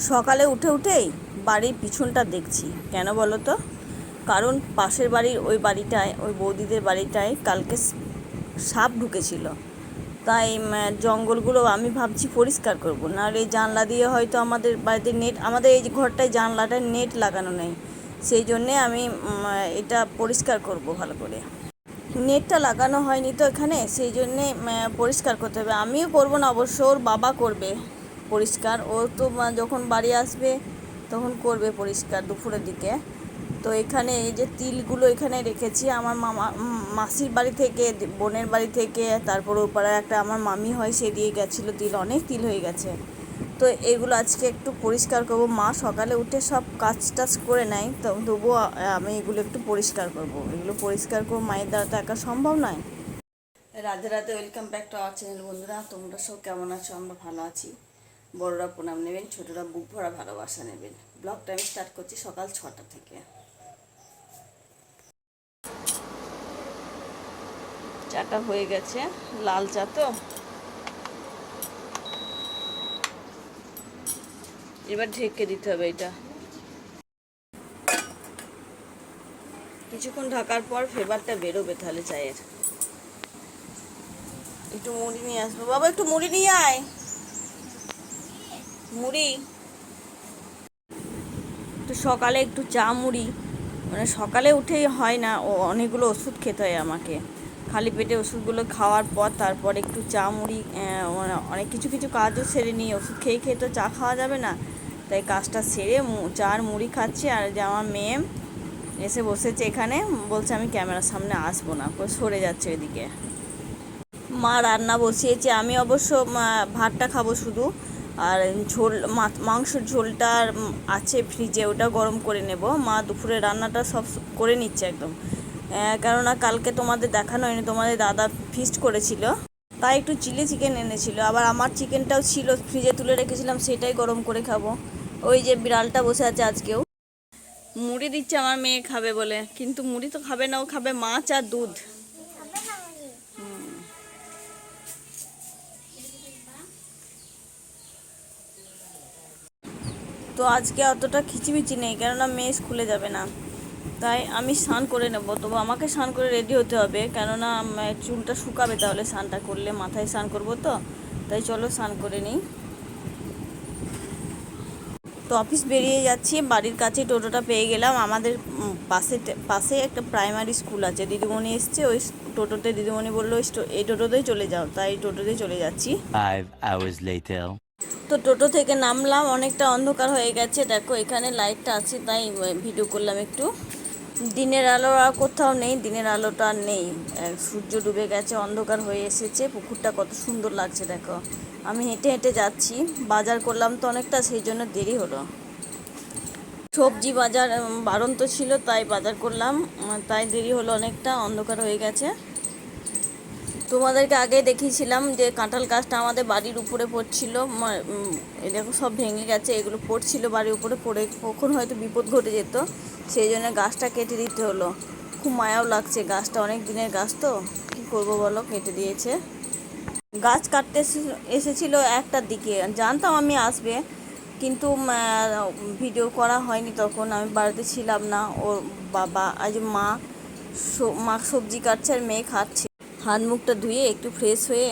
সকালে উঠেই বাড়ির পিছনটা দেখছি। কেন বলো তো? কারণ পাশের বাড়ির ওই বাড়িটায়, ওই বৌদিদের বাড়িটায় কালকে সাপ ঢুকেছিল। তাই জঙ্গলগুলো আমি ভাবছি পরিষ্কার করব, নাহলে এই জানলা দিয়ে হয়তো আমাদের বাড়িতে নেট, আমাদের এই যে ঘরটায় জানলাটায় নেট লাগানো নেই, সেই জন্যে আমি এটা পরিষ্কার করব ভালো করে। নেটটা লাগানো হয়নি তো এখানে, সেই জন্যে পরিষ্কার করতে হবে। আমিও করব না অবশ্য, ওর বাবা করবে পরিষ্কার। ও তো যখন বাড়ি আসবে তখন করবে পরিষ্কার দুপুরের দিকে। তো এখানে এই যে তিলগুলো এখানে রেখেছি আমার মাসির বাড়ি থেকে, বোনের বাড়ি থেকে, তারপর ওই পাড়ায় একটা আমার মামি হয়, সে দিয়ে গেছিলো তিল, অনেক তিল হয়ে গেছে। তো এগুলো আজকে একটু পরিষ্কার করব। মা সকালে উঠে সব কাজ টাজ করে নেয়, তো তবুও আমি এগুলো একটু পরিষ্কার করব। এগুলো পরিষ্কার করবো, মায়ের দ্বারা তো একা সম্ভব নয়। Radhe Radhe, welcome back to our channel. বন্ধুরা, তোমরা সব কেমন আছো? আমরা ভালো আছি। বড়রা প্রণাম নেবেন, ছোটরা বুক ভরা ভালোবাসা নেবেন। ব্লগটা আমি স্টার্ট করছি সকাল 6টা থেকে। চাটা হয়ে গেছে, লাল চা তো। এবার ঢেকে দিতে হবে এটা। কিছুক্ষণ ঢাকার পর ফ্লেভারটা বেরোবে তাহলে চায়ের। একটু মুড়ি নিয়ে আসবো বাবা, একটু মুড়ি নিয়ে আয়। মুড়ি একটু সকালে, একটু চা মুড়ি, মানে সকালে উঠেই হয় না, ও অনেকগুলো ওষুধ খেতে হয় আমাকে। খালি পেটে ওষুধগুলো খাওয়ার পর তারপর একটু চা মুড়ি, মানে অনেক কিছু কিছু কাজও সেরে নিই। ওষুধ খেয়ে খেয়ে তো চা খাওয়া যাবে না, তাই কাজটা সেরে চা আর মুড়ি খাচ্ছি। আর যে আমার মেয়ে এসে বসেছে এখানে, বলছে আমি ক্যামেরার সামনে আসবো না, সরে যাচ্ছে ওইদিকে। মা রান্না বসিয়েছে, আমি অবশ্য ভাতটা খাবো শুধু। আর ঝোল, মাংসের ঝোলটা আছে ফ্রিজে, ওটা গরম করে নেব। মা দুপুরে রান্নাটা সব করে নিচ্ছে একদম। কেননা কালকে তোমাদের দেখানো হয়নি, তোমাদের দাদা ফিস্ট করেছিল, তাই একটু চিলি চিকেন এনেছিল। আবার আমার চিকেনটাও ছিল, ফ্রিজে তুলে রেখেছিলাম, সেটাই গরম করে খাবো। ওই যে বিড়ালটা বসে আছে আজকেও। মুড়ি দিচ্ছে আমার মেয়ে খাবে বলে, কিন্তু মুড়ি তো খাবে না, ও খাবে মাছ আর দুধ। তো আজকে অতটা খিচিমিচি নেই, কেননা মেয়ে স্কুলে যাবে না। তাই আমি স্নান করে নেবো, তবু আমাকে স্নান করে রেডি হতে হবে, কেননা চুলটা শুকাবে তাহলে স্নানটা করলে। মাথায় স্নান করবো তো, তাই চলো স্নান করে নিই। তো অফিস বেরিয়ে যাচ্ছি, বাড়ির কাছে টোটোটা পেয়ে গেলাম। আমাদের পাশে একটা প্রাইমারি স্কুল আছে, দিদিমণি এসছে ওই টোটোতে। দিদিমণি বললো এই টোটোতেই চলে যাও, তাই টোটোতেই চলে যাচ্ছি। 5 hours later. তো টোটো থেকে নামলাম, অনেকটা অন্ধকার হয়ে গেছে, দেখো এখানে লাইটটা আছে, তাই ভিডিও করলাম একটু। দিনের আলো আর কোথাও নেই, দিনের আলোটা আর নেই, সূর্য ডুবে গেছে, অন্ধকার হয়ে এসেছে। পুকুরটা কত সুন্দর লাগছে দেখো। আমি হেঁটে হেঁটে যাচ্ছি, বাজার করলাম তো অনেকটা, সেই জন্য দেরি হলো। সবজি বাজার বারন্ত ছিল, তাই বাজার করলাম, তাই দেরি হলো অনেকটা, অন্ধকার হয়ে গেছে। তোমাদেরকে আগে দেখিয়েছিলাম যে কাঁঠাল গাছটা আমাদের বাড়ির উপরে পড়ছিল। এই দেখো সব ভেঙে গেছে, এগুলো পড়ছিল বাড়ির উপরে, পড়ে কখন হয়তো বিপদ ঘটে যেত, সেই জন্য গাছটা কেটে দিতে হলো। খুব মায়াও লাগছে, গাছটা অনেক দিনের গাছ তো, কী করবো বলো, কেটে দিয়েছে। গাছ কাটতে এসেছিল একটার দিকে, জানতাম আমি আসবে, কিন্তু ভিডিও করা হয়নি, তখন আমি বাড়িতে ছিলাম না। ওর বাবা আজ মা সবজি কাটছে আর মেয়ে খাচ্ছে। হাত মুখটা ধুয়ে একটু ফ্রেশ হয়ে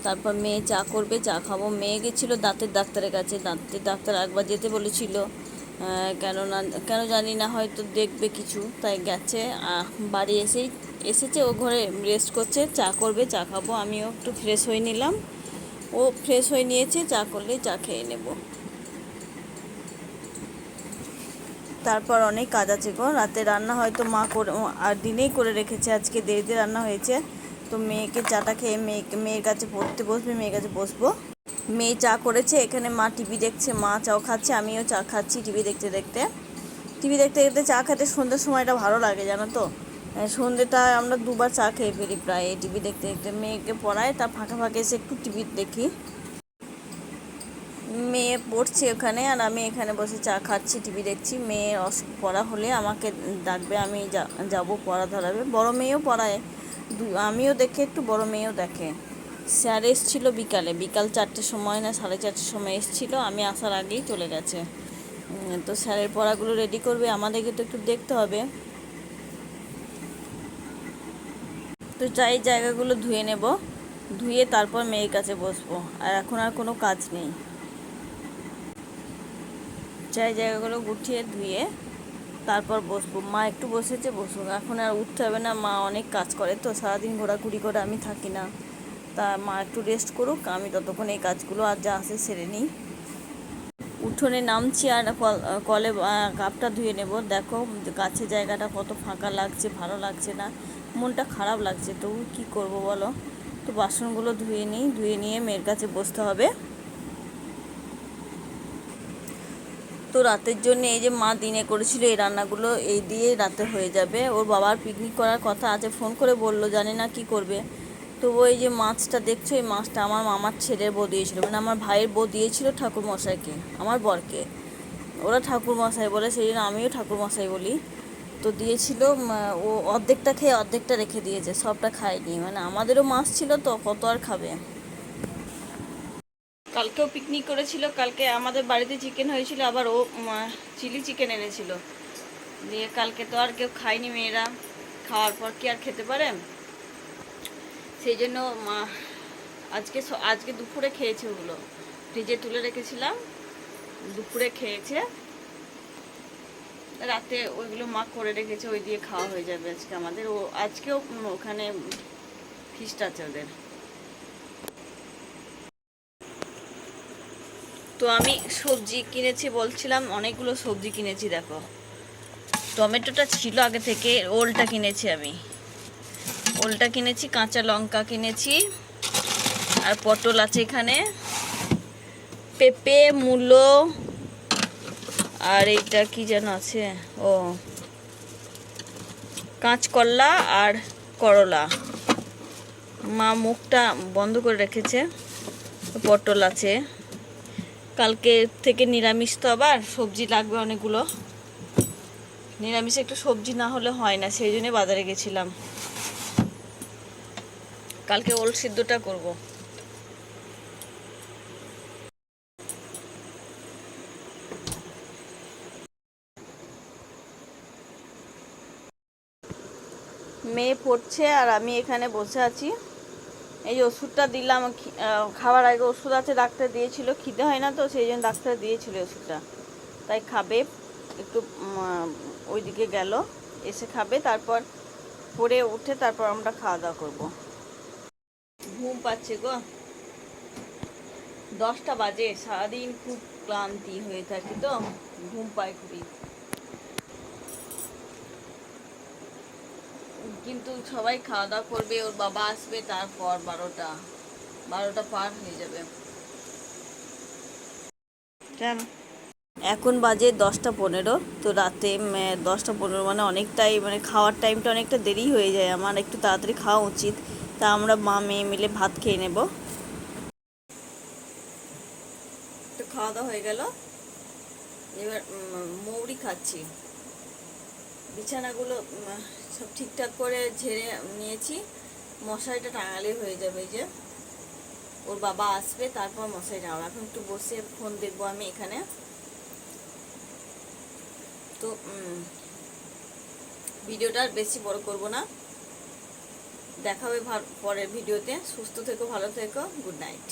তারপর মেয়ে চা করবে, চা খাবো। মেয়ে গেছিলো দাঁতের ডাক্তারের কাছে, দাঁতের ডাক্তার একবার যেতে বলেছিল, কেন জানি না, হয়তো দেখবে কিছু, তাই গেছে। বাড়ি এসেছে, ও ঘরে রেস্ট করছে, চা করবে, চা খাবো। আমিও একটু ফ্রেশ হয়ে নিলাম, ও ফ্রেশ হয়ে নিয়েছে, চা করলেই চা খেয়ে নেব। তারপর অনেক কাজ আছে গো, রাতে রান্না হয়তো মা করে, আর দিনেই করে রেখেছে, আজকে দেরিতে রান্না হয়েছে। তো মেয়েকে চাটা খেয়ে মেয়ের কাছে পড়তে বসবে, মেয়ের কাছে বসবো। মেয়ে চা করেছে, এখানে মা টিভি দেখছে, মা চাও খাচ্ছে, আমিও চা খাচ্ছি টিভি দেখতে দেখতে। টিভি দেখতে দেখতে চা খেতে সন্ধ্যের সময়টা ভালো লাগে জানো তো। সন্ধ্যেটা আমরা দুবার চা খেয়ে ফেলি প্রায় এই টিভি দেখতে দেখতে। মেয়েকে পড়ায়, তার ফাঁকে ফাঁকে এসে একটু টিভি দেখি। মেয়ে পড়ছে ওখানে, আর আমি এখানে বসে চা খাচ্ছি, টিভি দেখছি। মেয়ে পড়া হলে আমাকে ডাকবে, আমি যাব পড়া ধরাবে। বড় মেয়েও পড়ায়, আমিও দেখে একটু, বড় মেয়েও দেখে। স্যার এসেছিলো বিকাল 4টের সময় না 4:30 সময় এসেছিলো, আমি আসার আগেই চলে গেছে। তো স্যারের পড়াগুলো রেডি করবে, আমাদেরকে তো একটু দেখতে হবে। তো যাই জায়গাগুলো ধুয়ে নেব, ধুয়ে তারপর মেয়ের কাছে বসবো। আর এখন আর কোনো কাজ নেই, যাই জায়গাগুলো গুছিয়ে ধুয়ে তারপর বসবো। মা একটু বসেছে, বসুক, এখন আর উঠতে হবে না। মা অনেক কাজ করে তো, সারাদিন ঘোরাঘুরি করে, আমি থাকি না। তা মা একটু রেস্ট করুক, আমি ততক্ষণ এই কাজগুলো আর যা আছে সেরে নিই। উঠোনে নামছি আর কলে কাপটা ধুয়ে নেব। দেখো গাছের জায়গাটা কত ফাঁকা লাগছে, ভালো লাগছে না, মনটা খারাপ লাগছে। তো কি করব বলো। তো বাসনগুলো ধুয়ে নিই, ধুয়ে নিয়ে মেয়ের কাছে বসতে হবে। তো রাতের জন্য এই যে মা দিনে করেছিল এই রান্নাগুলো, এই দিয়ে রাতে হয়ে যাবে। ওর বাবার পিকনিক করার কথা আছে, ফোন করে বললো, জানি না কি করবে। তো ওই যে মাছটা দেখছো, এই মাছটা আমার মামার ছেলের বউ দিয়েছিল, মানে আমার ভাইয়ের বউ দিয়েছিল ঠাকুরমশাইকে, আমার বরকে। ওরা ঠাকুরমশাই বলে, সেই জন্য আমিও ঠাকুরমশাই বলি। তো দিয়েছিল, ও অর্ধেকটা খেয়ে অর্ধেকটা রেখে দিয়েছে, সবটা খায়নি। মানে আমাদেরও মাছ ছিল তো, কত আর খাবে। কালকেও পিকনিক করেছিল, কালকে আমাদের বাড়িতে চিকেন হয়েছিল, আবার ও চিলি চিকেন এনেছিল। দিয়ে কালকে তো আর কেউ খায়নি মেয়েরা, খাওয়ার পর কি আর খেতে পারে। সেই জন্য আজকে দুপুরে খেয়েছে ওগুলো, ফ্রিজে তুলে রেখেছিলাম, দুপুরে খেয়েছে। রাতে ওইগুলো মা করে রেখেছে, ওই দিয়ে খাওয়া হয়ে যাবে আজকে আমাদের। ও আজকেও ওখানে ফিস্ট আছে ওদের। তো আমি সবজি কিনেছি বলছিলাম, অনেকগুলো সবজি কিনেছি। দেখো টমেটোটা ছিল আগে থেকে, ওলটা কিনেছি আমি, ওলটা কিনেছি, কাঁচা লঙ্কা কিনেছি, আর পটল আছে এখানে, পেঁপে, মূলো, আর এইটা কি যেন আছে, ও কাঁচকলা আর করলা। মা মুখটা বন্ধ করে রেখেছে। পটল আছে, কালকে থেকে নিরামিষ, তো আবার সবজি লাগবে অনেকগুলো। নিরামিষে একটু সবজি না হলে হয় না, সেই জন্য বাজারে গেছিলাম। কালকে ওল সিদ্ধটা করব। মেয়ে পড়ছে আর আমি এখানে বসে আছি। এই যে ওষুধটা দিলাম, খাওয়ার আগে ওষুধ আছে, ডাক্তার দিয়েছিল, খিদে হয় না তো, সেই জন্য ডাক্তার দিয়েছিল ওষুধটা, তাই খাবে। একটু ওইদিকে গেল, এসে খাবে, তারপর পরে উঠে তারপর আমরা খাওয়া দাওয়া করবো। ঘুম পাচ্ছে গো, 10টা বাজে, সারাদিন খুব ক্লান্তি হয়ে থাকি তো, ঘুম পায় খুবই। কিন্তু সবাই খাওয়া দাওয়া করবে, ওর বাবা আসবে, তারপর 12টা পার হয়ে যাবে। কেন এখন বাজে 10টা 15, তো রাতে 10টা 15 মানে অনেকটাই, মানে খাওয়ার টাইমটা অনেকটা দেরি হয়ে যায়, আমার একটু তাড়াতাড়ি খাওয়া উচিত। তা আমরা মা মেয়ে মিলে ভাত খেয়ে নেব। তো খাওয়া দাওয়া হয়ে গেল, এবার মৌরি খাচ্ছি। বিছানাগুলো সব ঠিকঠাক করে ঝেড়ে নিয়েছি, মশারিটা টাঙালে হয়ে যাবে। যে ওর বাবা আসবে, তারপর মশারি টাঙাবো। এখন একটু বসে ফোন দেখবো আমি এখানে। তো ভিডিওটা আর বেশি বড় করব না, দেখা হবে পরের ভিডিওতে। সুস্থ থেকো, ভালো থেকো, গুড নাইট।